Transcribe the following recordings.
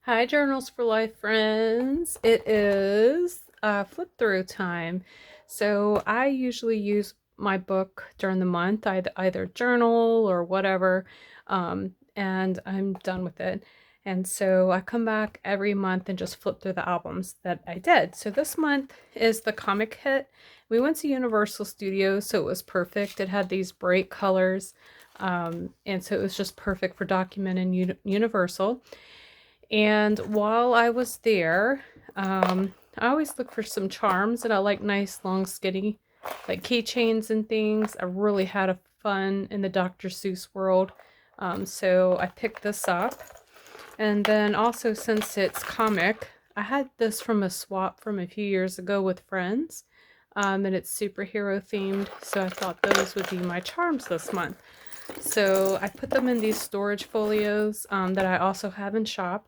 Hi, Journals for Life friends. It is flip through time. So I usually use my book during the month, either journal or whatever, and I'm done with it. And so I come back every month and just flip through the albums that I did. So this month is the Comic Hit. We went to Universal Studios, so it was perfect. It had these bright colors, and so it was just perfect for documenting Universal. And while I was there, I always look for some charms, and I like nice, long, skinny, like keychains and things. I really had a fun in the Dr. Seuss world. So I picked this up. And then also, since it's comic, I had this from a swap from a few years ago with friends. And it's superhero themed, so I thought those would be my charms this month. So I put them in these storage folios that I also have in shop.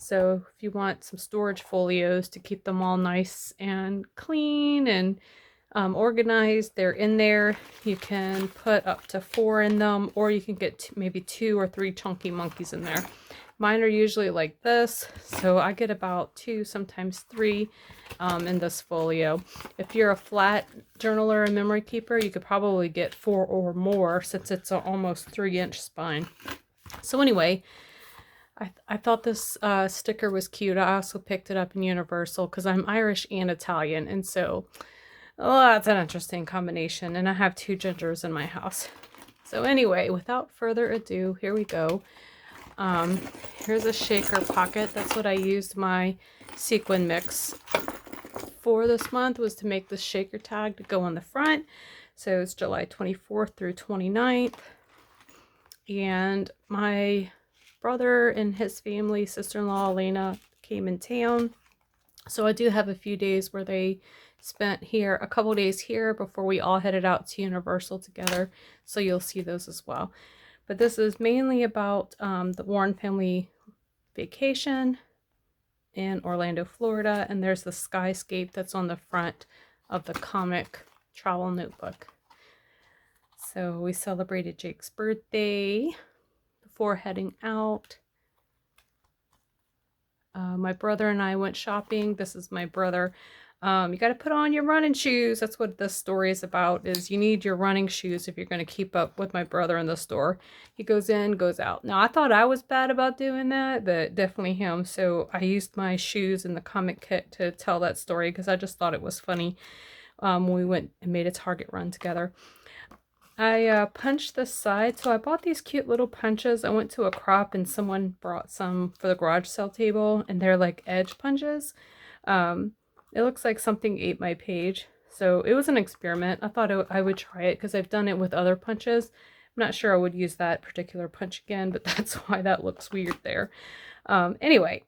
So if you want some storage folios to keep them all nice and clean and organized, they're in there. You can put up to 4 in them, or you can get maybe 2 or 3 chunky monkeys in there. Mine are usually like this, so I get about 2, sometimes 3 in this folio. If you're a flat journaler and memory keeper, you could probably get 4 or more since it's an almost 3-inch spine. So anyway, I thought this sticker was cute. I also picked it up in Universal because I'm Irish and Italian, and so that's an interesting combination. And I have 2 gingers in my house. So anyway, without further ado, here we go. Here's a shaker pocket. That's what I used my sequin mix for this month, was to make this shaker tag to go on the front. So it's July 24th through 29th. And my brother and his family, sister-in-law Elena, came in town. So I do have a few days where they spent here, a couple days here before we all headed out to Universal together. So you'll see those as well. But this is mainly about the Warren family vacation in Orlando, Florida. And there's the skyscape that's on the front of the comic travel notebook. So we celebrated Jake's birthday before heading out. My brother and I went shopping. This is my brother. You got to put on your running shoes. That's what this story is about, is you need your running shoes if you're going to keep up with my brother in the store. He goes in, goes out. Now, I thought I was bad about doing that, but definitely him. So I used my shoes in the comic kit to tell that story because I just thought it was funny when we went and made a Target run together. I punched this side, so I bought these cute little punches. I went to a crop and someone brought some for the garage sale table, and they're like edge punches. It looks like something ate my page, so it was an experiment. I thought I would try it because I've done it with other punches. I'm not sure I would use that particular punch again, but that's why that looks weird there. Anyway,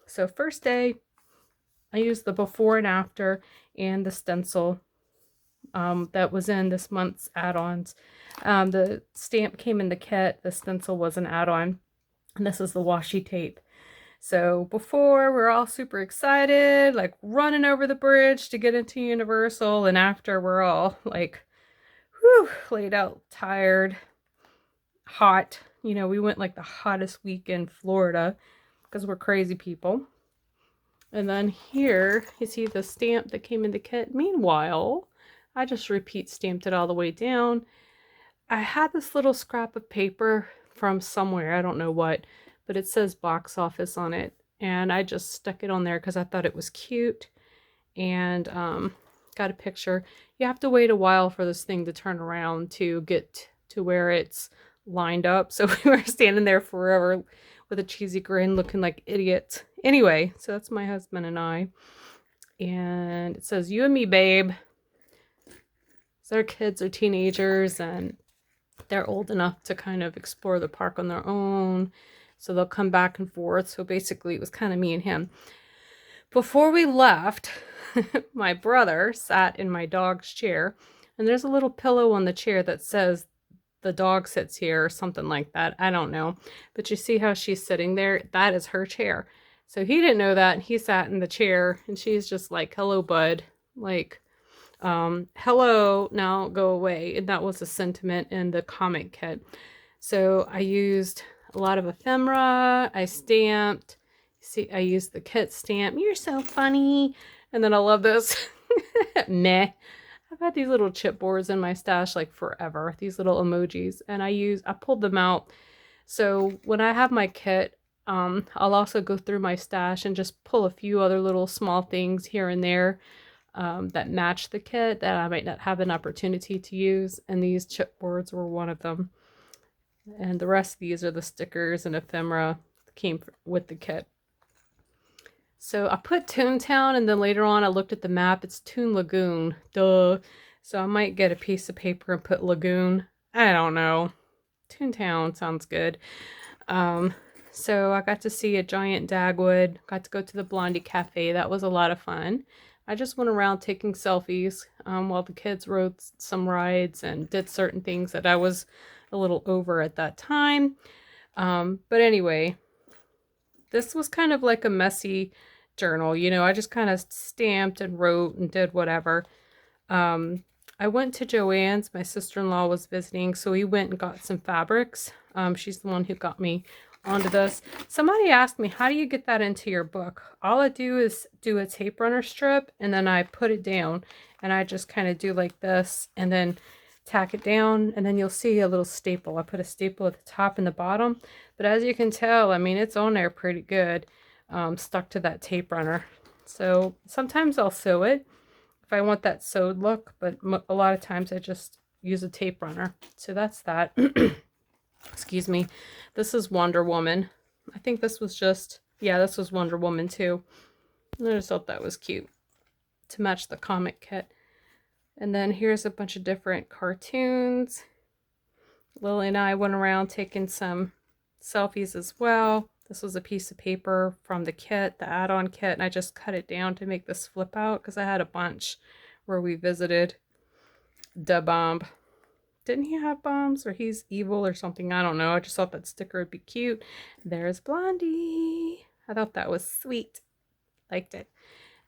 so first day, I used the before and after and the stencil that was in this month's add-ons. The stamp came in the kit. The stencil was an add-on. And this is the washi tape. So before, we're all super excited, like running over the bridge to get into Universal. And after, we're all like, whew, laid out, tired, hot. You know, we went like the hottest week in Florida because we're crazy people. And then here, you see the stamp that came in the kit. Meanwhile, I just repeat stamped it all the way down. I had this little scrap of paper from somewhere, I don't know what, but it says box office on it. And I just stuck it on there because I thought it was cute. And got a picture. You have to wait a while for this thing to turn around to get to where it's lined up. So we were standing there forever with a cheesy grin looking like idiots. Anyway, so that's my husband and I. And it says, "You and me, babe." So our kids are teenagers and they're old enough to kind of explore the park on their own. So they'll come back and forth. So basically it was kind of me and him. Before we left, my brother sat in my dog's chair, and there's a little pillow on the chair that says the dog sits here or something like that. I don't know. But you see how she's sitting there? That is her chair. So he didn't know that. He sat in the chair and she's just like, "Hello, bud." Like, hello, now go away. And that was a sentiment in the comic kit. So I used a lot of ephemera. I stamped See, I use the Kit stamp. You're so funny. And then I love this. Meh. I've had these little chipboards in my stash like forever. These little emojis. And I pulled them out. So when I have my kit, I'll also go through my stash and just pull a few other little small things here and there that match the kit that I might not have an opportunity to use. And these chipboards were one of them. And the rest of these are the stickers and ephemera that came with the kit. So I put Toontown, and then later on I looked at the map. It's Toon Lagoon. Duh. So I might get a piece of paper and put Lagoon. I don't know. Toontown sounds good. So I got to see a giant Dagwood. Got to go to the Blondie Cafe. That was a lot of fun. I just went around taking selfies while the kids rode some rides and did certain things that I was a little over at that time. But anyway, this was kind of like a messy journal. You know, I just kind of stamped and wrote and did whatever. I went to Joann's. My sister-in-law was visiting, so we went and got some fabrics. She's the one who got me onto this. Somebody asked me, how do you get that into your book? All I do is do a tape runner strip, and then I put it down, and I just kind of do like this, and then tack it down, and then you'll see a little staple. I put a staple at the top and the bottom, but as you can tell, I mean, it's on there pretty good, stuck to that tape runner. So sometimes I'll sew it if I want that sewed look, but a lot of times I just use a tape runner. So that's that. Excuse me. This is Wonder Woman. I think this was just, yeah, this was Wonder Woman too. I just thought that was cute to match the comic kit. And then here's a bunch of different cartoons. Lily and I went around taking some selfies as well. This was a piece of paper from the kit, the add-on kit, and I just cut it down to make this flip out because I had a bunch where we visited Da Bomb. Didn't he have bombs, or he's evil or something? I don't know. I just thought that sticker would be cute. There's Blondie. I thought that was sweet. Liked it.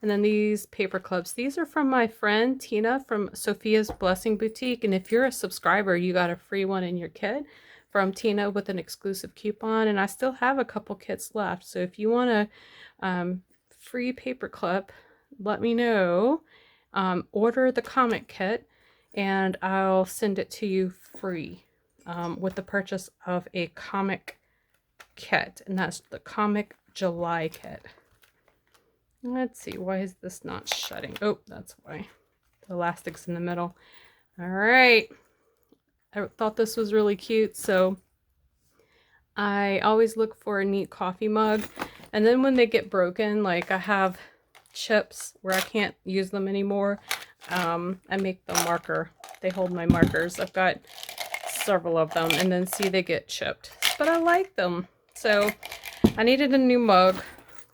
And then these paper clips. These are from my friend Tina from Sophia's Blessing Boutique. And if you're a subscriber, you got a free one in your kit from Tina with an exclusive coupon. And I still have a couple kits left. So if you want a free paper clip, let me know. Order the comic kit and I'll send it to you free with the purchase of a comic kit. And that's the Comic July kit. Let's see, why is this not shutting? Oh, that's why. The elastic's in the middle. All right. I thought this was really cute, so I always look for a neat coffee mug. And then when they get broken, like I have chips where I can't use them anymore, I make the marker. They hold my markers. I've got several of them, and then see, they get chipped. But I like them. So I needed a new mug.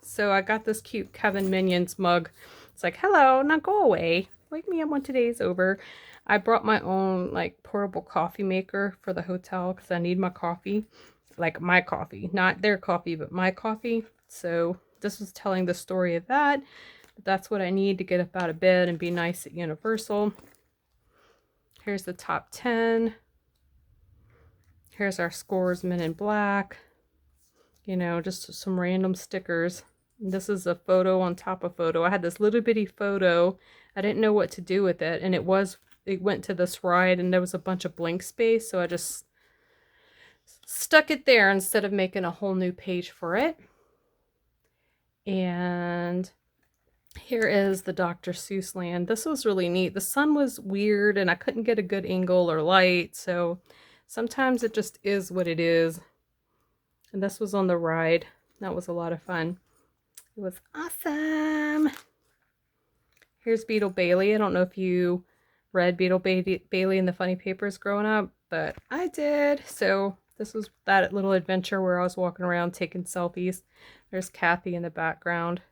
So I got this cute Kevin Minions mug. It's like, hello, now go away. Wake me up when today's over. I brought my own like portable coffee maker for the hotel because I need my coffee. Like my coffee. Not their coffee, but my coffee. So this was telling the story of that. But that's what I need to get up out of bed and be nice at Universal. Here's the top 10. Here's our scores, Men in Black. You know, just some random stickers. This is a photo on top of photo. I had this little bitty photo. I didn't know what to do with it. And it went to this ride and there was a bunch of blank space. So I just stuck it there instead of making a whole new page for it. And here is the Dr. Seuss land. This was really neat. The sun was weird and I couldn't get a good angle or light. So sometimes it just is what it is. And this was on the ride. That was a lot of fun. It was awesome. Here's Beetle Bailey. I don't know if you read Beetle Bailey in the funny papers growing up, but I did. So this was that little adventure where I was walking around taking selfies. There's Kathy in the background.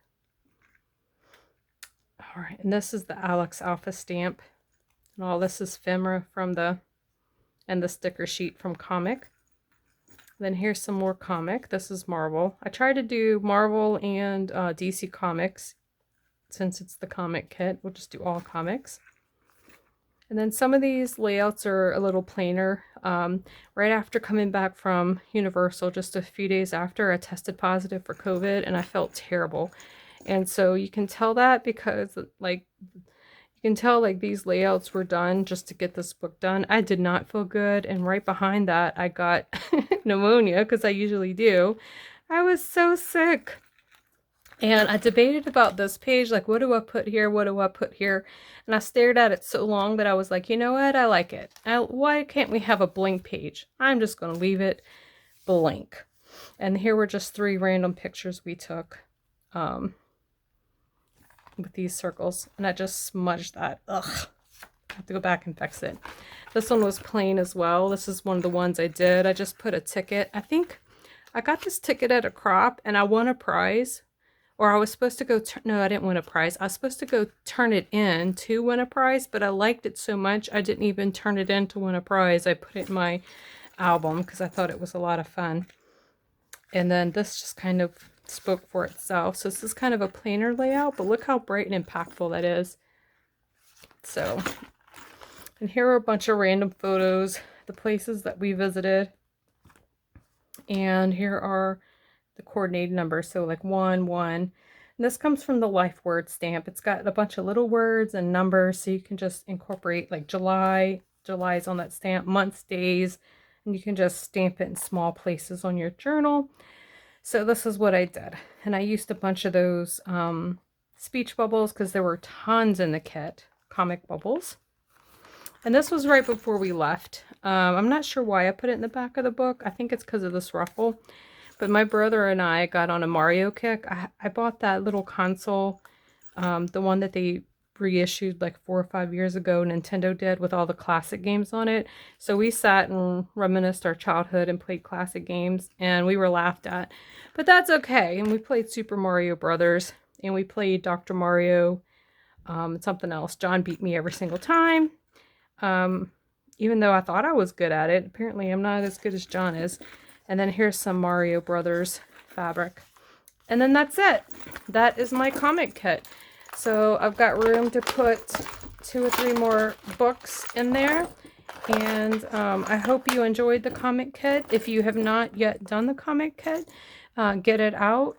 All right, and this is the Alex Alpha stamp. And all this is ephemera from the sticker sheet from comic. Then here's some more comic. This is Marvel. I tried to do Marvel and DC Comics since it's the comic kit. We'll just do all comics. And then some of these layouts are a little plainer. Right after coming back from Universal, just a few days after, I tested positive for COVID and I felt terrible. And so you can tell that because like you can tell like these layouts were done just to get this book done. I did not feel good, and right behind that I got pneumonia because I usually do. I was so sick. And I debated about this page, like, what do I put here? What do I put here? And I stared at it so long that I was like, you know what? I like it. Why can't we have a blank page? I'm just going to leave it blank. And here were just 3 random pictures we took with these circles. And I just smudged that. Ugh. I have to go back and fix it. This one was plain as well. This is one of the ones I did. I just put a ticket. I think I got this ticket at a crop and I won a prize. Or I was supposed to go, no, I didn't win a prize. I was supposed to go turn it in to win a prize, but I liked it so much I didn't even turn it in to win a prize. I put it in my album because I thought it was a lot of fun. And then this just kind of spoke for itself. So this is kind of a plainer layout, but look how bright and impactful that is. So, and here are a bunch of random photos, the places that we visited. And here are the coordinated numbers, so like 1, 1. And this comes from the Life Word stamp. It's got a bunch of little words and numbers, so you can just incorporate like July. July is on that stamp, months, days, and you can just stamp it in small places on your journal. So this is what I did. And I used a bunch of those speech bubbles because there were tons in the kit, comic bubbles. And this was right before we left. I'm not sure why I put it in the back of the book. I think it's because of this ruffle. But my brother and I got on a Mario kick. I bought that little console, the one that they reissued like 4 or 5 years ago, Nintendo did, with all the classic games on it. So we sat and reminisced our childhood and played classic games, and we were laughed at. But that's okay. And we played Super Mario Brothers, and we played Dr. Mario, something else. John beat me every single time. Even though I thought I was good at it, apparently I'm not as good as John is. And then here's some Mario Brothers fabric. And then that's it. That is my comic kit. So I've got room to put 2 or 3 more books in there. And I hope you enjoyed the comic kit. If you have not yet done the comic kit, get it out.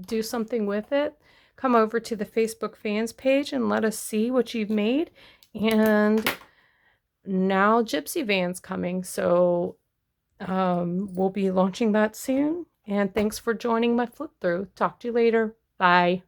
Do something with it. Come over to the Facebook fans page and let us see what you've made. And now Gypsy Van's coming. So we'll be launching that soon. And thanks for joining my flip through. Talk to you later. Bye.